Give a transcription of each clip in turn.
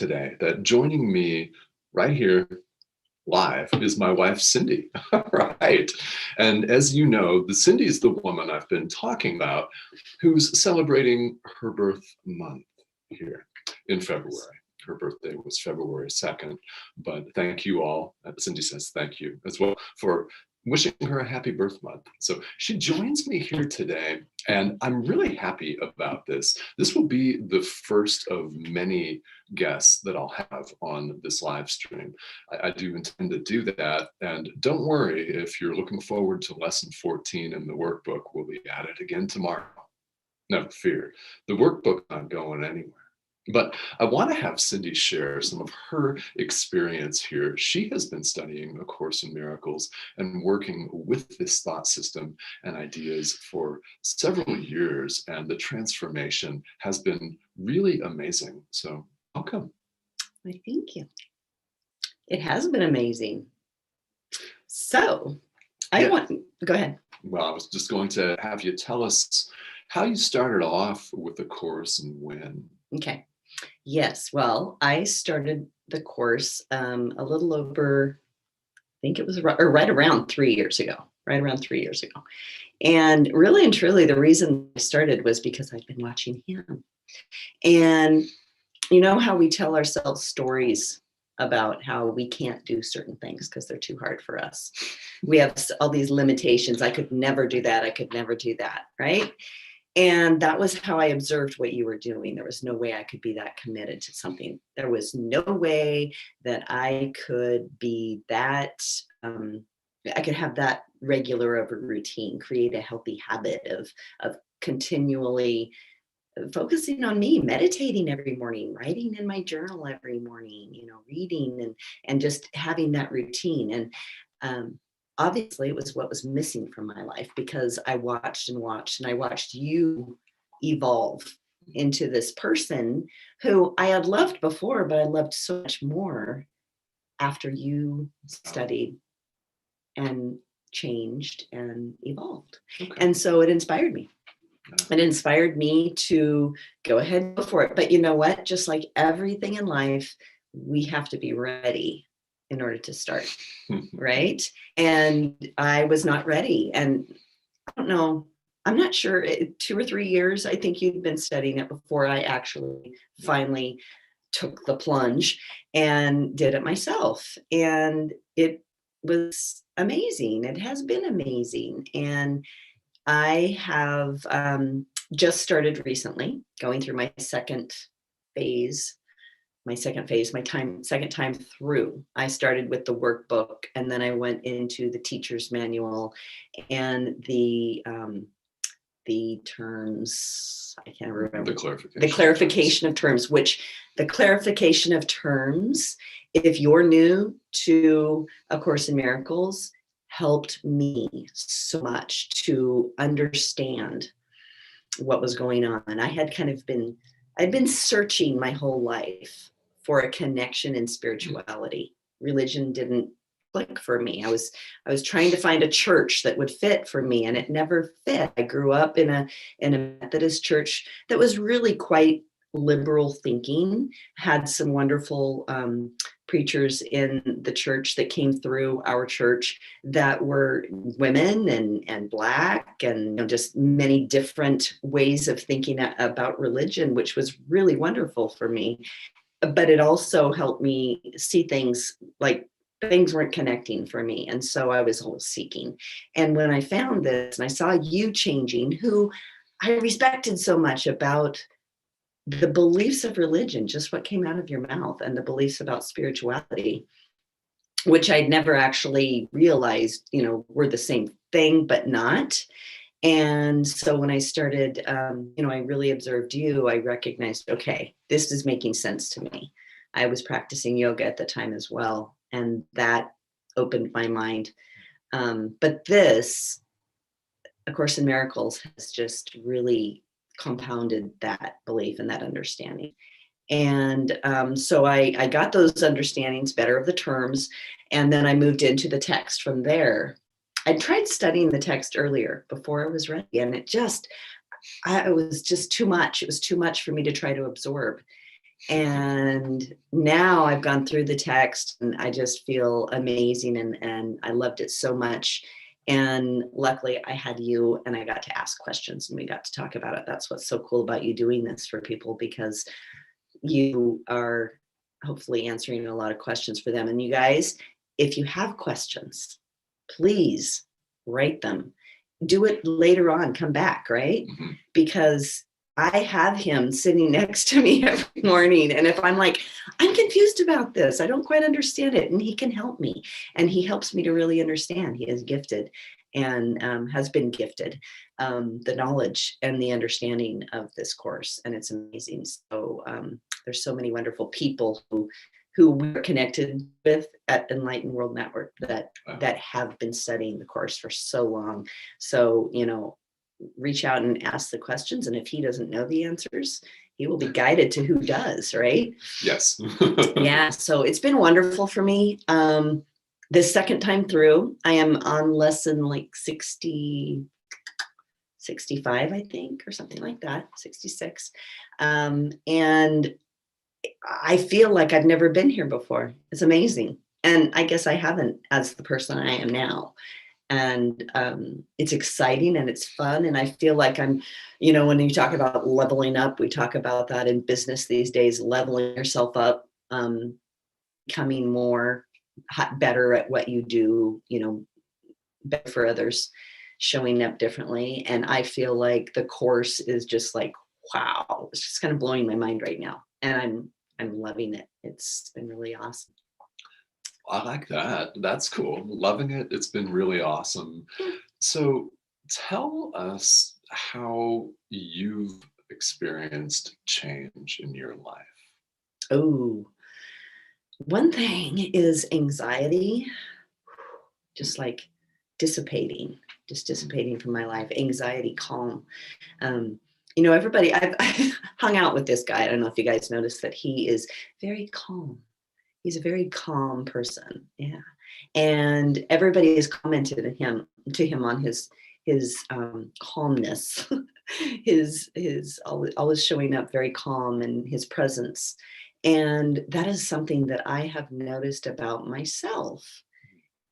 today that joining me right here live is my wife, Cindy. Right. And as you know, Cindy is the woman I've been talking about who's celebrating her birth month here in February. Her birthday was February 2nd, but thank you all. Cindy says thank you as well for wishing her a happy birth month. So she joins me here today, and I'm really happy about this. This will be the first of many guests that I'll have on this live stream. I do intend to do that, and don't worry if you're looking forward to lesson 14 in the workbook. We'll be at it again tomorrow. Never fear. The workbook's not going anywhere. But I want to have Cindy share some of her experience here. She has been studying A Course in Miracles and working with this thought system and ideas for several years, and the transformation has been really amazing. So welcome. Well, thank you. It has been amazing. So go ahead. Well, I was just going to have you tell us how you started off with the Course and when. Okay. Yes. Well, I started the course a little over, I think it was right around 3 years ago. And really and truly, the reason I started was because I'd been watching him. And you know how we tell ourselves stories about how we can't do certain things because they're too hard for us. We have all these limitations. I could never do that. I could never do that. Right. And that was how I observed what you were doing. There was no way I could be that committed to something. There was no way that I could be that, I could have that regular of a routine, create a healthy habit of continually focusing on me, meditating every morning, writing in my journal every morning, reading and just having that routine. And obviously it was what was missing from my life, because I watched and I watched you evolve into this person who I had loved before, but I loved so much more after you studied and changed and evolved. Okay. And so it inspired me. It inspired me to go ahead and go for it. But you know what? Just like everything in life, we have to be ready in order to start, right? And I was not ready. And I don't know, I'm not sure, 2 or 3 years, I think you'd been studying it before I actually finally took the plunge and did it myself. And it was amazing. It has been amazing. And I have just started recently going through my second time through. I started with the workbook, and then I went into the teacher's manual and the terms, I can't remember. The clarification of terms, which the clarification of terms, if you're new to A Course in Miracles, helped me so much to understand what was going on. I'd been searching my whole life for a connection in spirituality. Religion didn't click for me. I was trying to find a church that would fit for me, and it never fit. I grew up in a Methodist church that was really quite liberal thinking, had some wonderful preachers in the church that came through our church that were women and Black, and just many different ways of thinking about religion, which was really wonderful for me. But it also helped me see things like things weren't connecting for me. And so I was always seeking. And when I found this and I saw you changing, who I respected so much, about the beliefs of religion, just what came out of your mouth, and the beliefs about spirituality, which I'd never actually realized, were the same thing, but not. And so when I started, I really observed you, I recognized, okay, this is making sense to me. I was practicing yoga at the time as well, and that opened my mind. But this, A Course in Miracles, has just really compounded that belief and that understanding. And so I got those understandings better of the terms, and then I moved into the text from there. I tried studying the text earlier before I was ready, and it was just too much. It was too much for me to try to absorb. And now I've gone through the text and I just feel amazing, and I loved it so much. And luckily I had you and I got to ask questions and we got to talk about it. That's what's so cool about you doing this for people, because you are hopefully answering a lot of questions for them. And you guys, if you have questions, please write them. Do it later on, come back, right? Mm-hmm. Because I have him sitting next to me every morning. And if I'm like, I'm confused about this, I don't quite understand it, and he can help me. And he helps me to really understand. He is gifted and has been gifted the knowledge and the understanding of this course. And it's amazing. So there's so many wonderful people who we're connected with at Enlightened World Network that have been studying the course for so long. So, reach out and ask the questions. And if he doesn't know the answers, he will be guided to who does, right? Yes. Yeah. So it's been wonderful for me. The second time through, I am on lesson like 65, I think, or something like that, 66. And I feel like I've never been here before. It's amazing. And I guess I haven't, as the person I am now. And it's exciting and it's fun. And I feel like I'm, when you talk about leveling up, we talk about that in business these days, leveling yourself up, becoming better at what you do, better for others, showing up differently. And I feel like the course is just like, wow, it's just kind of blowing my mind right now. And I'm loving it. It's been really awesome. I like that. That's cool. Loving it. It's been really awesome. So tell us how you've experienced change in your life. Oh, one thing is anxiety, just like dissipating from my life. Anxiety, calm. Everybody, I've hung out with this guy. I don't know if you guys noticed that he is very calm. He's a very calm person. Yeah. And everybody has commented to him on his calmness, his always showing up very calm, and his presence. And that is something that I have noticed about myself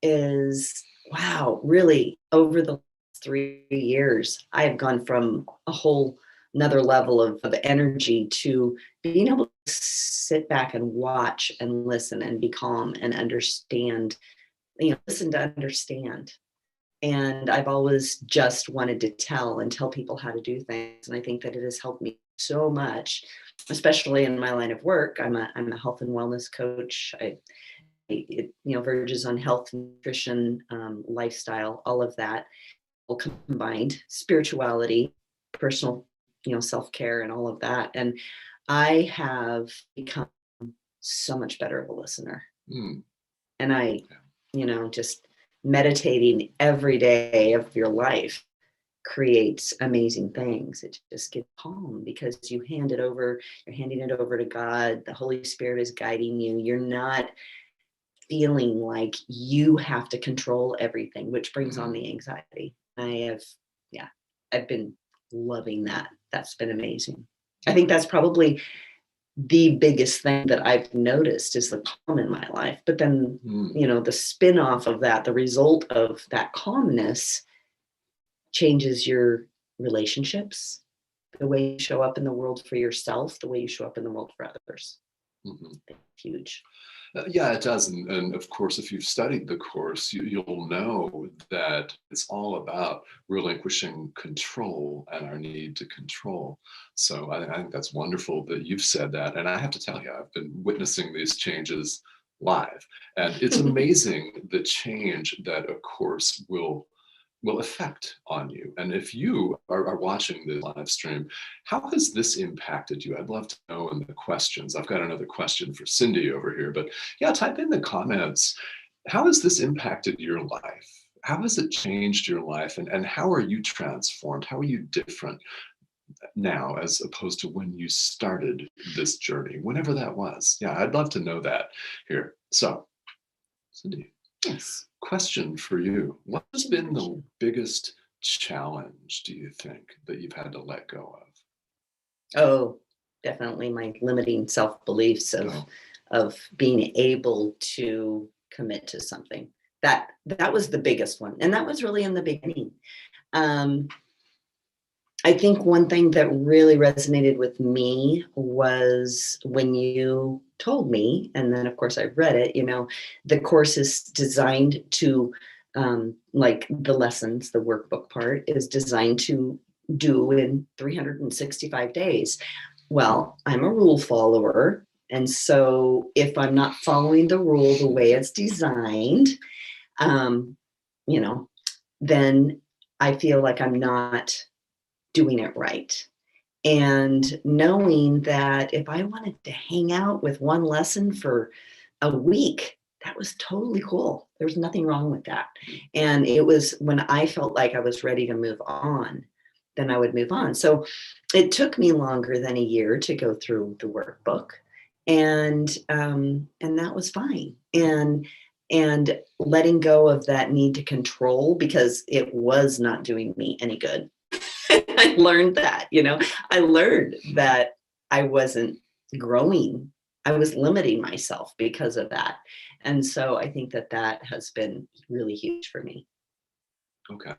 is, wow, really over the last 3 years, I have gone from a whole another level of energy to being able to sit back and watch and listen and be calm and understand, listen to understand. And I've always just wanted to tell people how to do things. And I think that it has helped me so much, especially in my line of work. I'm a health and wellness coach. It verges on health, nutrition, lifestyle, all of that, all combined, spirituality, personal, self-care, and all of that. And I have become so much better of a listener. And I, just meditating every day of your life creates amazing things. It just gets calm because you're handing it over to God. The Holy Spirit is guiding you. You're not feeling like you have to control everything, which brings on the anxiety. I've been loving that. That's been amazing. I think that's probably the biggest thing that I've noticed is the calm in my life. But then, the spin-off of that, the result of that calmness changes your relationships, the way you show up in the world for yourself, the way you show up in the world for others. Huge. Yeah, it does. And of course, if you've studied the course, you'll know that it's all about relinquishing control and our need to control. So I think that's wonderful that you've said that. And I have to tell you, I've been witnessing these changes live. And it's amazing the change that a course will affect on you. And if you are watching the live stream, how has this impacted you? I'd love to know in the questions. I've got another question for Cindy over here, but yeah, type in the comments. How has this impacted your life? How has it changed your life? And how are you transformed? How are you different now as opposed to when you started this journey, whenever that was? Yeah, I'd love to know that here. So, Cindy. Yes. Question for you. What has been the biggest challenge, do you think, that you've had to let go of? Oh, definitely my limiting self-beliefs of being able to commit to something. That was the biggest one. And that was really in the beginning. I think one thing that really resonated with me was when you told me, and then of course I read it, the course is designed to, like the lessons, the workbook part is designed to do in 365 days. Well, I'm a rule follower. And so if I'm not following the rule the way it's designed, then I feel like I'm not doing it right. And knowing that if I wanted to hang out with one lesson for a week, that was totally cool. There was nothing wrong with that. And it was when I felt like I was ready to move on, then I would move on. So it took me longer than a year to go through the workbook. And that was fine. And letting go of that need to control, because it was not doing me any good. I learned that, I learned that I wasn't growing. I was limiting myself because of that. And so I think that has been really huge for me. Okay.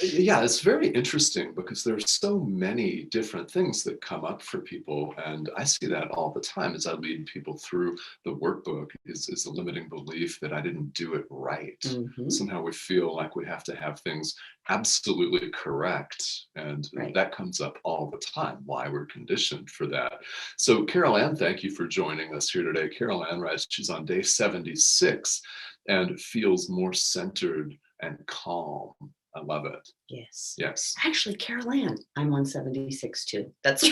Yeah, it's very interesting because there's so many different things that come up for people. And I see that all the time as I lead people through the workbook is the limiting belief that I didn't do it right. Mm-hmm. Somehow we feel like we have to have things absolutely correct. And that comes up all the time, why we're conditioned for that. So Carol Ann, thank you for joining us here today. Carol Ann writes, she's on day 76 and feels more centered and calm. I love it. Yes. Yes. Actually, Carol Ann, I'm on 76 too. That's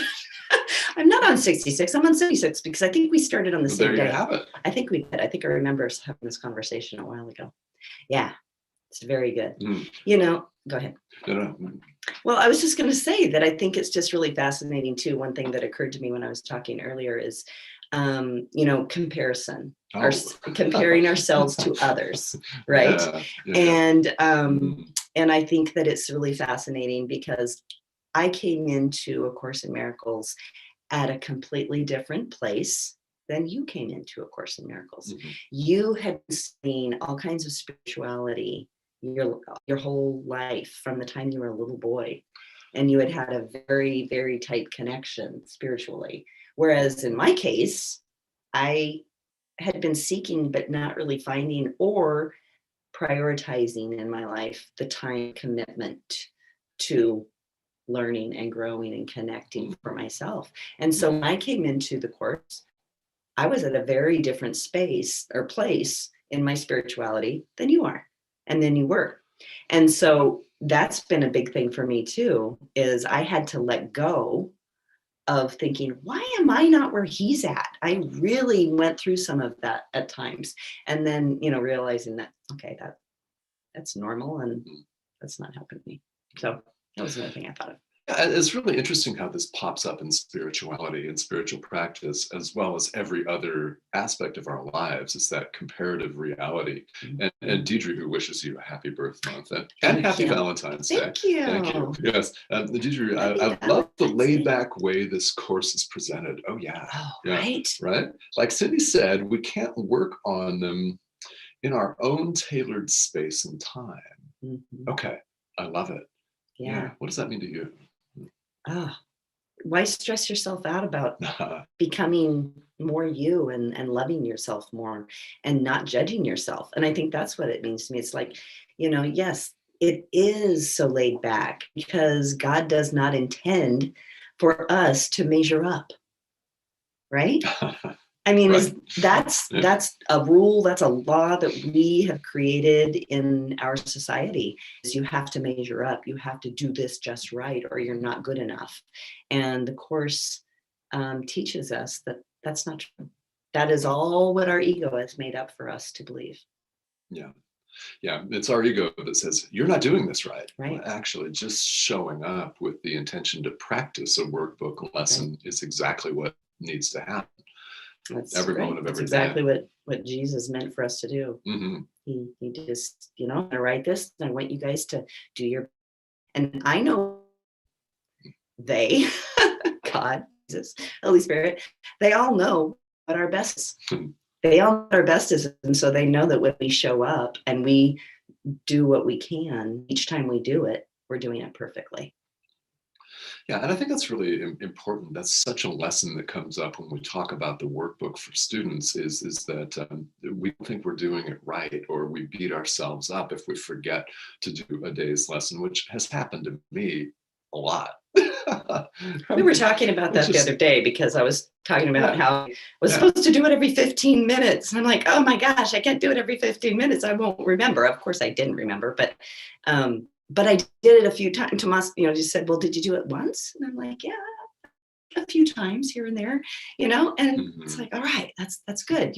I'm not on 66. I'm on 76 because I think we started on the same day. There you have it. I think we did. I think I remember us having this conversation a while ago. Yeah, it's very good. Go ahead. No. Well, I was just going to say that I think it's just really fascinating too. One thing that occurred to me when I was talking earlier is, comparison. Comparing ourselves to others, right? Yeah. And I think that it's really fascinating because I came into A Course in Miracles at a completely different place than you came into A Course in Miracles. Mm-hmm. You had seen all kinds of spirituality your whole life from the time you were a little boy, and you had a very, very tight connection spiritually. Whereas in my case, I had been seeking, but not really finding or prioritizing in my life the time commitment to learning and growing and connecting for myself. And so when I came into the course, I was at a very different space or place in my spirituality than you are, and then you were. And so that's been a big thing for me too, is I had to let go of thinking, why am I not where he's at? I really went through some of that at times. And then, realizing that, okay, that's normal and that's not helping me. So that was another thing I thought of. It's really interesting how this pops up in spirituality and spiritual practice, as well as every other aspect of our lives, is that comparative reality. Mm-hmm. And Deidre, who wishes you a happy birth month and happy Valentine's Day. Thank you. Thank you. Yes. Deidre, I love the laid back way this course is presented. Oh, yeah. Oh, yeah. Right. Right. Like Cindy said, we can't work on them in our own tailored space and time. Mm-hmm. Okay. I love it. Yeah. What does that mean to you? Why stress yourself out about becoming more you and loving yourself more and not judging yourself? And I think that's what it means to me. It's like, yes, it is so laid back because God does not intend for us to measure up, right? I mean, that's a rule, that's a law that we have created in our society. Is you have to measure up, you have to do this just right, or you're not good enough. And the course teaches us that that's not true. That is all what our ego has made up for us to believe. Yeah. Yeah, it's our ego that says, you're not doing this right. Right. Well, actually, just showing up with the intention to practice a workbook lesson is exactly what needs to happen. That's every right. moment of That's every exactly day. what Jesus meant for us to do. Mm-hmm. He just, I write this, and I want you guys to do your, and I know they, God, Jesus, Holy Spirit, they all know what our best is. They all know what our best is. And so they know that when we show up and we do what we can, each time we do it, we're doing it perfectly. Yeah, and I think that's really important. That's such a lesson that comes up when we talk about the workbook for students is that we think we're doing it right, or we beat ourselves up if we forget to do a day's lesson, which has happened to me a lot. We were talking about that the other day because I was talking about how I was supposed to do it every 15 minutes. And I'm like, oh my gosh, I can't do it every 15 minutes. I won't remember. Of course I didn't remember, but I did it a few times. Tomas, just said, well, did you do it once? And I'm like, yeah, a few times here and there, and it's like, all right, that's good,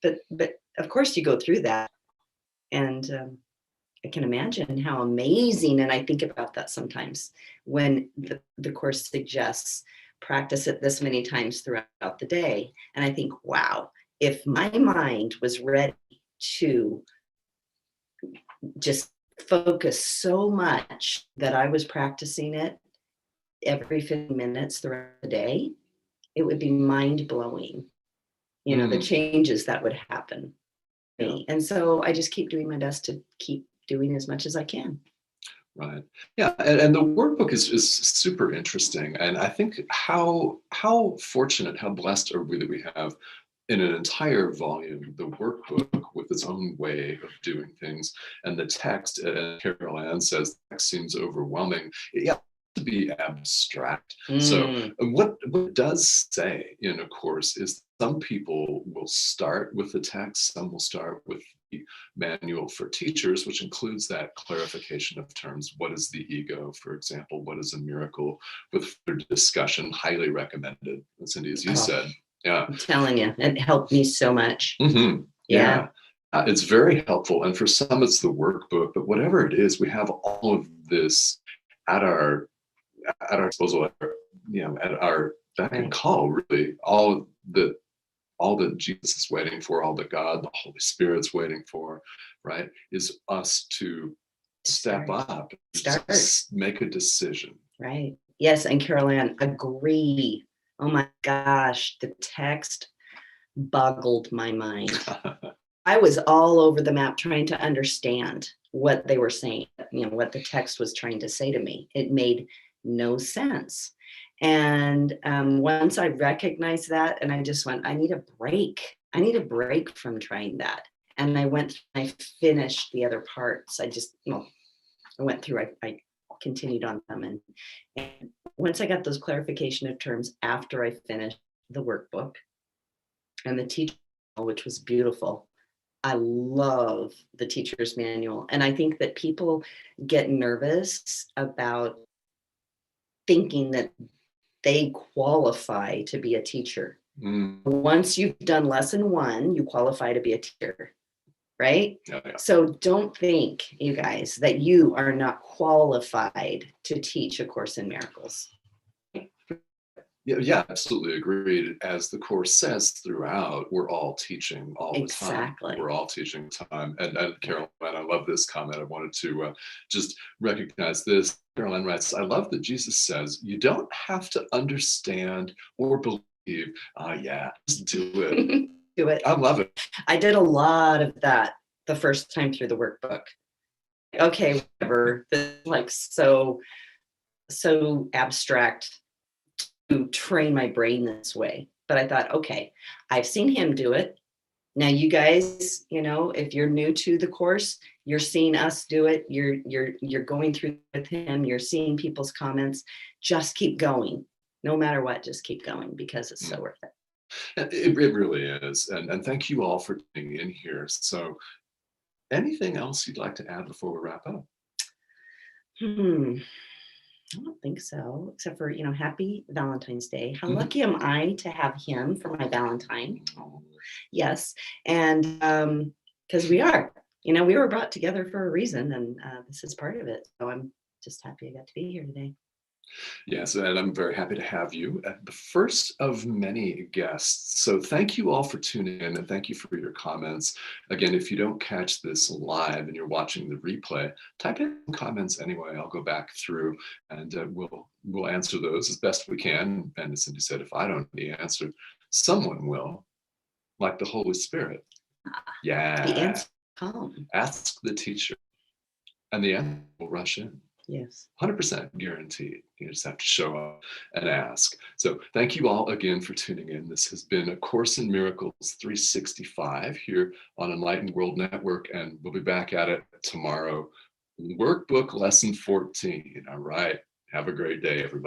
but of course you go through that. And I can imagine how amazing, and I think about that sometimes when the course suggests practice it this many times throughout the day. And I think, wow, if my mind was ready to just focus so much that I was practicing it every 15 minutes throughout the day, it would be mind-blowing, the changes that would happen. Yeah. And so I just keep doing my best to keep doing as much as I can. Right. Yeah. And the workbook is super interesting. And I think how fortunate, how blessed are we that we have in an entire volume, the workbook with its own way of doing things. And the text, and Carol Ann says, the text seems overwhelming. Yeah, to be abstract. So what it does say in a course is some people will start with the text, some will start with the manual for teachers, which includes that clarification of terms. What is the ego, for example? What is a miracle? With further discussion, highly recommended. Cindy, as you said. Yeah. I'm telling you, it helped me so much. Yeah. It's very helpful. And for some, it's the workbook, but whatever it is, we have all of this at our disposal, at our beck and call, really. All that Jesus is waiting for, all that God, the Holy Spirit's waiting for, right, is us to step up, make a decision. Right. Yes. And Carol Ann, agree. Oh my gosh, the text boggled my mind. I was all over the map trying to understand what they were saying, what the text was trying to say to me. It made no sense. And once I recognized that, and I just went, I need a break. I need a break from trying that. And I finished the other parts. I went through, I continued on them. And once I got those clarification of terms after I finished the workbook and the teacher, which was beautiful. I love the teacher's manual. And I think that people get nervous about thinking that they qualify to be a teacher. Once you've done lesson 1, you qualify to be a teacher, right? Yeah. So don't think, you guys, that you are not qualified to teach A Course in Miracles. Yeah, absolutely agreed. As the course says throughout, we're all teaching all the time. We're all teaching time. And Caroline, I love this comment. I wanted to just recognize this. Caroline writes, I love that Jesus says, you don't have to understand or believe. Just do it. Do it. I love it. I did a lot of that the first time through the workbook. Okay, whatever. This is like so abstract to train my brain this way. But I thought, okay, I've seen him do it. Now you guys, if you're new to the course, you're seeing us do it. You're going through with him. You're seeing people's comments. Just keep going. No matter what, just keep going because it's so worth it. It really is. And thank you all for being in here. So anything else you'd like to add before we wrap up? I don't think so, except for, happy Valentine's Day. How lucky am I to have him for my Valentine? Yes. And because we were brought together for a reason, and this is part of it. So I'm just happy I got to be here today. Yes, and I'm very happy to have you at the first of many guests. So thank you all for tuning in and thank you for your comments. Again, if you don't catch this live and you're watching the replay, type in comments anyway. I'll go back through and we'll answer those as best we can. And as Cindy said, if I don't know the answer, someone will, like the Holy Spirit. Yeah. The answer come. Ask the teacher and the answer will rush in. Yes. 100% guaranteed. You just have to show up and ask. So thank you all again for tuning in. This has been A Course in Miracles 365 here on Enlightened World Network, and we'll be back at it tomorrow. Workbook lesson 14. All right. Have a great day, everybody.